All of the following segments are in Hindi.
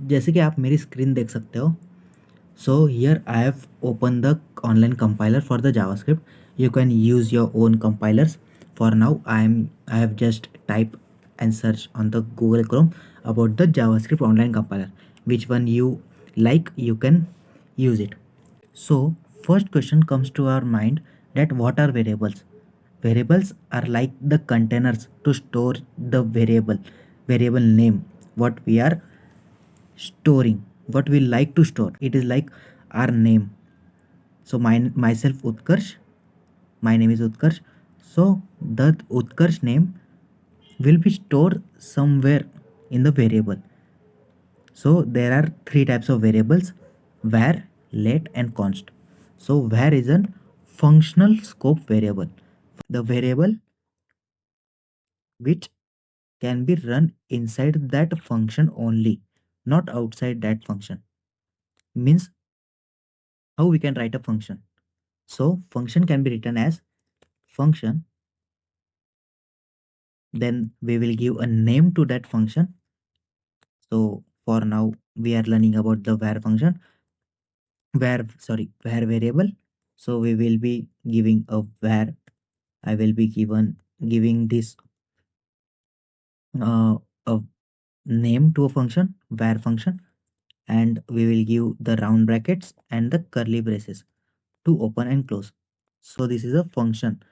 जैसे कि आप मेरी स्क्रीन देख सकते हो। So here I have opened the online compiler for the JavaScript. You can use your own compilers. For now, I have just type and search on the Google Chrome about the JavaScript online compiler. Which one you like, you can use it. So first question comes to our mind, that what are variables? Variables are like the containers to store the variable name, what we are storing, what we like to store. It is like our name. So myself Utkarsh, my name is Utkarsh. So that Utkarsh name will be stored somewhere in the variable. So there are three types of variables: var, let and const. So var is a functional scope variable, the variable which can be run inside that function only, not outside that function. Means how we can write a function. So function can be written as function, then we will give a name to that function. So for now we are learning about the var function, var variable. So we will be giving a var. I will be giving this a name to a function, var function, and we will give the round brackets and the curly braces to open and close. So this is a function.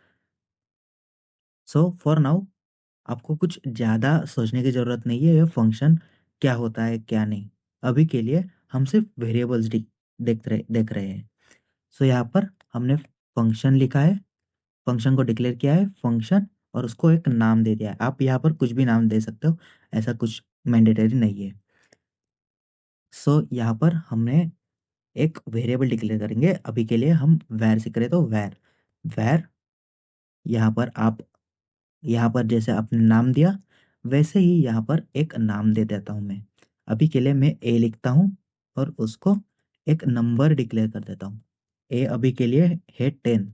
So for now आपको कुछ ज़्यादा सोचने की ज़रूरत नहीं है, ये फंक्शन क्या होता है क्या नहीं। अभी के लिए हम सिर्फ वेरिएबल्स देख रहे हैं। सो यहाँ पर हमने फंक्शन लिखा है, फंक्शन को डिक्लेयर किया है फंक्शन, और उसको एक नाम दे दिया है। आप यहाँ पर कुछ भी नाम दे सकते हो, ऐसा कुछ मैंडेटरी नहीं है। सो यहाँ पर हमने एक वेरिएबल डिक्लेयर करेंगे। अभी के लिए हम वैर से करें तो वैर वैर यहाँ पर आप यहाँ पर जैसे आपने नाम दिया वैसे ही यहाँ पर एक नाम दे देता हूँ मैं। अभी के लिए मैं ए लिखता हूँ और उसको एक नंबर डिक्लेयर कर देता हूँ। ए अभी के लिए है 10,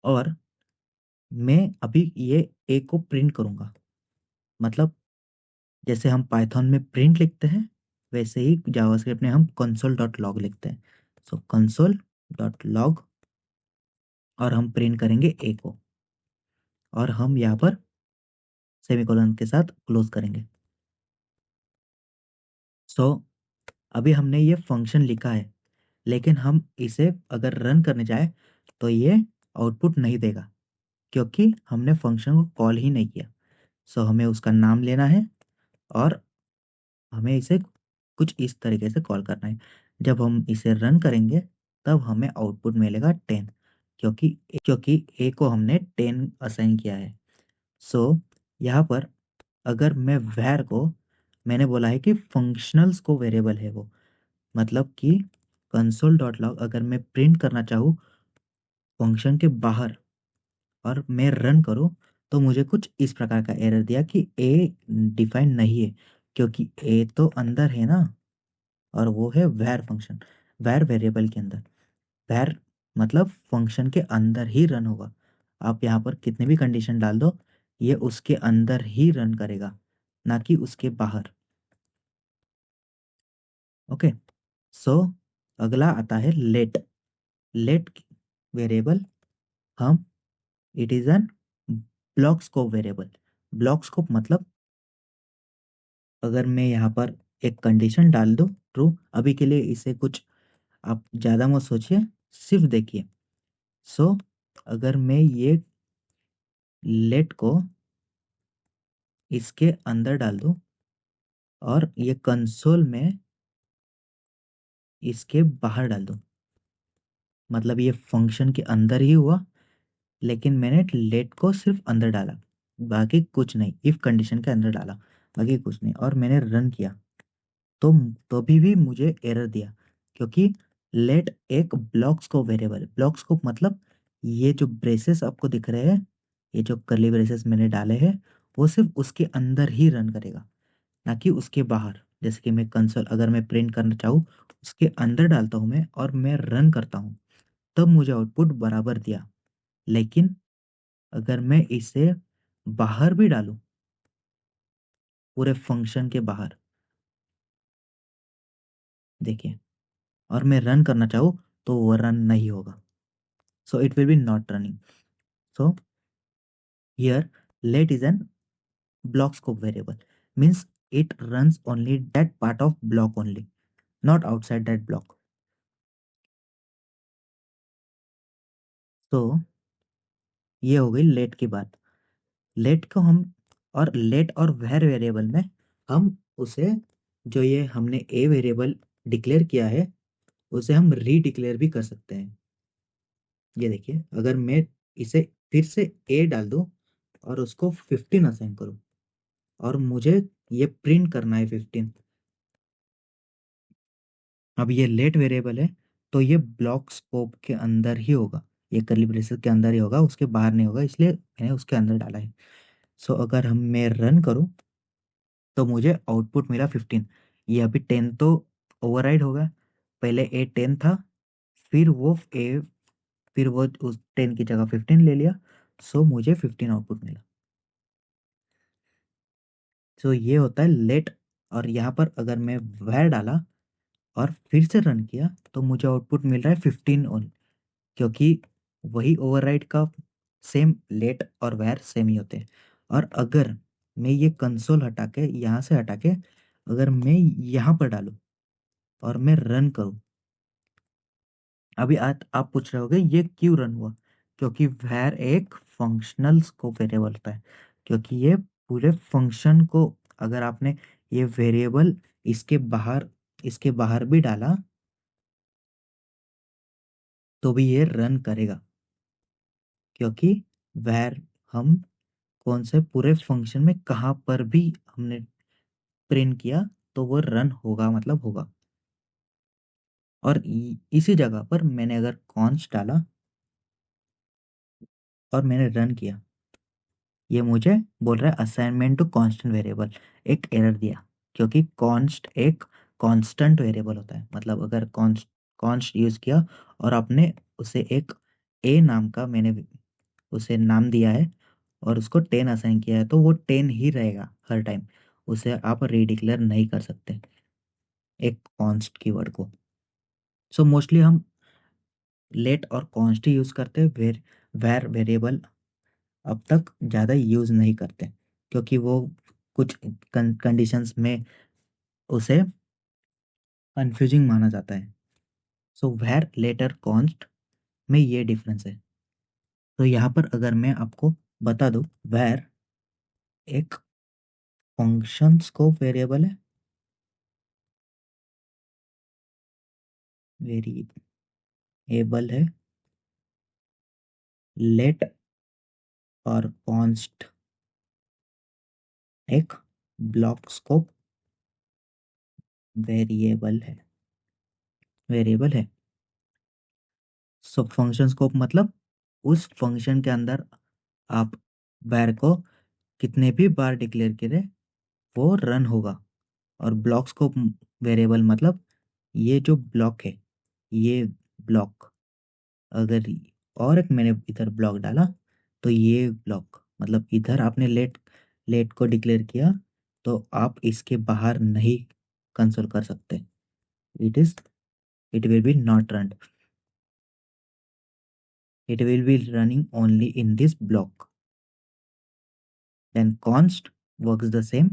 और मैं अभी ये ए को प्रिंट करूँगा। मतलब जैसे हम पाइथन में प्रिंट लिखते हैं वैसे ही जावास्क्रिप्ट में हम console.log लिखते हैं। सो console.log, और हम प्रिंट करेंगे ए को, और हम यहाँ पर सेमीकोलन के साथ क्लोज करेंगे। सो अभी हमने ये फंक्शन लिखा है, लेकिन हम इसे अगर रन करने जाए तो ये आउटपुट नहीं देगा, क्योंकि हमने फंक्शन को कॉल ही नहीं किया। सो हमें उसका नाम लेना है और हमें इसे कुछ इस तरीके से कॉल करना है। जब हम इसे रन करेंगे तब हमें आउटपुट मिलेगा 10, क्योंकि क्योंकि ए को हमने 10 असाइन किया है। सो यहाँ पर अगर मैं वैर को, मैंने बोला है कि फंक्शनल स्कोप वेरिएबल है वो, मतलब कि console.log अगर मैं प्रिंट करना चाहूँ फंक्शन के बाहर और मैं रन करूँ तो मुझे कुछ इस प्रकार का एरर दिया कि ए डिफाइन नहीं है, क्योंकि ए तो अंदर है ना, और वो है वैर फंक्शन, वैर वेरिएबल के अंदर। वैर मतलब फंक्शन के अंदर ही रन होगा। आप यहाँ पर कितने भी कंडीशन डाल दो, ये उसके अंदर ही रन करेगा, ना कि उसके बाहर। ओके। सो अगला आता है लेट। लेट वेरिएबल हम, it is an block scope variable. Block scope मतलब अगर मैं यहाँ पर एक कंडीशन डाल दूँ ट्रू, अभी के लिए इसे कुछ आप ज़्यादा मत सोचिए, सिर्फ देखिए। सो अगर मैं ये लेट को इसके अंदर डाल दूँ और ये कंसोल में इसके बाहर डाल दूँ, मतलब ये फंक्शन के अंदर ही हुआ, लेकिन मैंने लेट को सिर्फ अंदर डाला, बाकी कुछ नहीं। इफ कंडीशन के अंदर डाला, बाकी कुछ नहीं, और मैंने रन किया तो भी मुझे एरर दिया, क्योंकि लेट एक ब्लॉक स्कोप वेरिएबल है। ब्लॉक स्कोप मतलब ये जो ब्रेसेस आपको दिख रहे हैं, ये जो कर्ली ब्रेसेस मैंने डाले हैं, वो सिर्फ उसके अंदर ही रन करेगा, ना कि उसके बाहर। जैसे कि मैं कंसोल अगर मैं प्रिंट करना चाहूँ उसके अंदर डालता हूँ मैं और मैं रन करता हूँ, तब मुझे आउटपुट बराबर दिया। लेकिन अगर मैं इसे बाहर भी डालूं, पूरे फंक्शन के बाहर, देखिए, और मैं रन करना चाहूँ तो वो रन नहीं होगा, so it will be not running. So here let is an block scope variable, means it runs only that part of block only, not outside that block. तो ये हो गई लेट की बात। लेट को हम, और लेट और वैर वेरिएबल में हम उसे, जो ये हमने ए वेरिएबल डिक्लेयर किया है, उसे हम रीडिक्लेयर भी कर सकते हैं। ये देखिए, अगर मैं इसे फिर से ए डाल दूं और उसको 15 असाइन करूं, और मुझे ये प्रिंट करना है 15। अब ये लेट वेरिएबल है, तो ये ब्लॉक स्कोप के अंदर ही होगा, ये कर्ली ब्रेसेस के अंदर ही होगा, उसके बाहर नहीं होगा, इसलिए मैंने उसके अंदर डाला है। सो अगर हम मैं रन करूं तो मुझे आउटपुट मिला 15। ये अभी 10 तो ओवरराइड होगा, पहले ए 10 था, फिर वो ए, फिर वो उस 10 की जगह 15 ले लिया, सो मुझे 15 आउटपुट मिला। सो ये होता है लेट। और यहाँ पर अगर मैं वैर डाला और फिर से रन किया तो मुझे आउटपुट मिल रहा है 15 ओनली, क्योंकि वही ओवरराइड का सेम लेट और वैर सेम ही होते हैं। और अगर मैं ये कंसोल हटा के, यहाँ से हटा के, अगर मैं यहाँ पर डालूं और मैं रन करूं, अभी आप पूछ रहे होगे ये क्यों रन हुआ? क्योंकि वैर एक फंक्शनल स्कोप वेरिएबल होता है, क्योंकि ये पूरे फंक्शन को, अगर आपने ये वेरिएबल इसके बाहर भी डाला तो भी ये रन करेगा, क्योंकि वैर हम कौन से पूरे फंक्शन में कहाँ पर भी हमने प्रिंट किया तो वो रन होगा, मतलब होगा। और इसी जगह पर मैंने अगर कॉन्स्ट डाला और मैंने रन किया, ये मुझे बोल रहा है असाइनमेंट टू कांस्टेंट वेरिएबल, एक एरर दिया, क्योंकि कॉन्स्ट एक कांस्टेंट वेरिएबल होता है। मतलब अगर कॉन्स्ट कॉन्स्ट यूज किया और आपने उसे एक ए नाम का, मैंने उसे नाम दिया है और उसको 10 असाइन किया है, तो वो 10 ही रहेगा हर टाइम, उसे आप रीडिक्लेयर नहीं कर सकते एक कॉन्स्ट कीवर्ड को। सो मोस्टली हम लेट और कॉन्स्ट ही यूज करते हैं, वैर वेरिएबल अब तक ज़्यादा यूज नहीं करते, क्योंकि वो कुछ कंडीशंस में उसे कंफ्यूजिंग माना जाता है। सो वैर लेटर कॉन्स्ट में ये डिफरेंस है। तो यहाँ पर अगर मैं आपको बता दूं, वैर एक फंक्शन स्कोप वेरिएबल है, वेरिएबल है। लेट और कॉन्स्ट एक ब्लॉक स्कोप वेरिएबल है। सो फंक्शन स्कोप मतलब उस फंक्शन के अंदर आप वैर को कितने भी बार डिक्लेयर करें वो रन होगा। और ब्लॉक स्कोप वेरिएबल मतलब ये जो ब्लॉक है, ये ब्लॉक, अगर और एक मैंने इधर ब्लॉक डाला तो ये ब्लॉक, मतलब इधर आपने लेट लेट को डिक्लेयर किया तो आप इसके बाहर नहीं कंसोल कर सकते। It is it will be not run, it will be running only in this block. Then const works the same,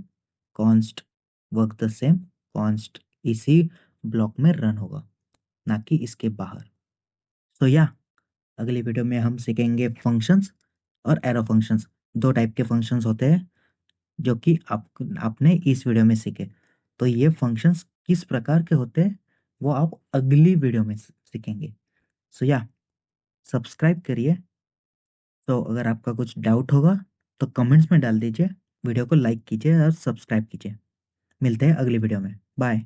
const work the same, const इसी ब्लॉक में रन होगा, ना कि इसके बाहर। सो या अगली वीडियो में हम सीखेंगे फंक्शंस और एरो फंक्शंस। दो टाइप के फंक्शंस होते हैं जो कि आपने इस वीडियो में सीखे। तो ये फंक्शंस किस प्रकार के होते हैं वो आप अगली वीडियो में सीखेंगे। सो या सब्सक्राइब करिए। तो अगर आपका कुछ डाउट होगा तो कमेंट्स में डाल दीजिए, वीडियो को लाइक कीजिए और सब्सक्राइब कीजिए। मिलते हैं अगली वीडियो में, बाय।